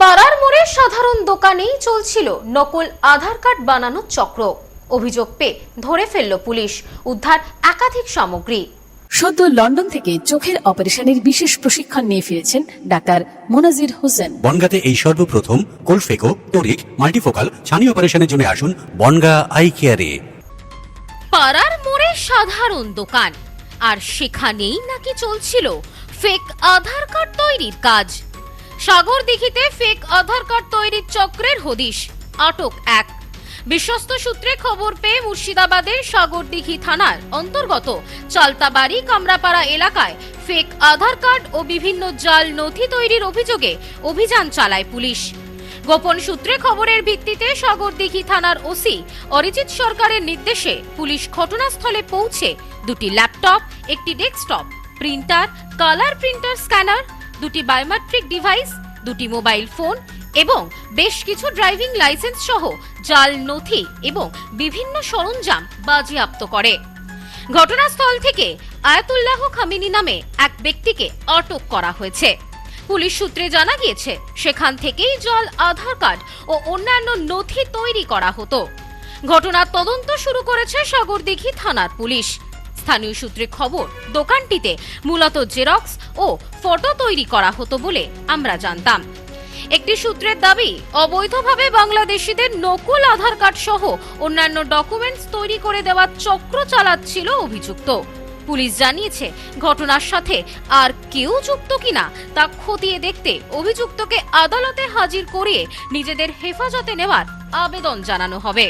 পাড়ার মোড়ে সাধারণ দোকানেই চলছিল নকল আধার কার্ড বানানোর চক্র। অভিযোগ পেয়ে ধরে ফেলল পুলিশ, উদ্ধার একাধিক সামগ্রী। সদ্য লন্ডন থেকে চোখের অপারেশনের বিশেষ প্রশিক্ষণ নিয়ে ফিরেছেন ডাক্তার মোনাজির হোসেন। বনগাঁতে এই সর্বপ্রথম কোলফেকো, টোরিক, মাল্টিফোকাল ছানি অপারেশনের জন্য আসুন বনগাঁ আই কেয়ারে। পাড়ার মোড়ে সাধারণ দোকান, আর সেখানেই নাকি চলছিল ফেক আধার কার্ড তৈরির কাজ। সাগরদিঘিতে ফেক আধার কার্ড তৈরির চক্রের হদিশ, আটক এক। বিশ্বস্ত সূত্রে খবর পেয়ে মুর্শিদাবাদের সাগরদিঘি থানার অন্তর্গত চালতাবাড়ি কামরাপাড়া এলাকায় ফেক আধার কার্ড ও বিভিন্ন জাল নথি তৈরির অভিযোগে অভিযান চালায় পুলিশ। গোপন সূত্রে খবরের ভিত্তিতে সাগরদিঘি থানার ওসি অরিজিৎ সরকারের নির্দেশে পুলিশ ঘটনাস্থলে পৌঁছে দুটি ল্যাপটপ, একটি desktop, printer, colour printer scanner, দুটি বায়োমেট্রিক ডিভাইস, দুটি মোবাইল ফোন এবং বেশ কিছু ড্রাইভিং লাইসেন্স সহ জাল নথি এবং বিভিন্ন সরঞ্জাম বাজেয়াপ্ত করে। ঘটনাস্থল থেকে আয়াতুল্লাহ খামিনি নামে এক ব্যক্তিকে আটক করা হয়েছে। পুলিশ সূত্রে জানা গিয়েছে, সেখান থেকেই জাল আধার কার্ড ও অন্যান্য নথি তৈরি করা হতো। ঘটনার তদন্ত শুরু করেছে সাগরদিঘি থানার পুলিশ। স্থানীয় সূত্রে খবর, দোকানটিতে মূলত জেরক্স ও ফটো তৈরি করা হতো বলে আমরা জানতাম। একটি সূত্রের দাবি, অবৈধভাবে বাংলাদেশিদের নকল আধার কার্ড সহ অন্যান্য ডকুমেন্টস তৈরি করে দেওয়ার চক্র চালাচ্ছিল অভিযুক্ত। পুলিশ জানিয়েছে, ঘটনার সাথে আর কেউ যুক্ত কিনা তা খতিয়ে দেখতে অভিযুক্তকে আদালতে হাজির করিয়ে নিজেদের হেফাজতে নেওয়ার আবেদন জানানো হবে।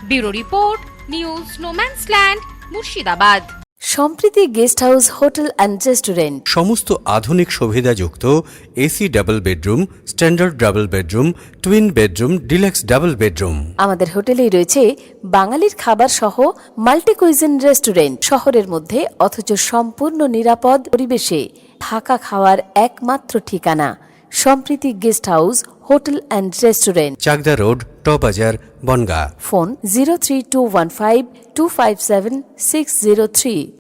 Bureau report, news no man's land, Murshidabad. Sampriti guest house, hotel and restaurant. সমস্ত আধুনিক সুবিধাযুক্ত AC double bedroom, standard double bedroom, twin bedroom, deluxe double bedroom. আমাদের হোটেলেই রয়েছে বাঙালির খাবার সহ মাল্টি কুইজিন রেস্টুরেন্ট। শহরের মধ্যে অথচ সম্পূর্ণ নিরাপদ পরিবেশে থাকা খাওয়ার একমাত্র ঠিকানা Sampriti guest house, hotel and restaurant, Chakdaha road, টবাজার, বনগাঁ। ফোন 03215257603।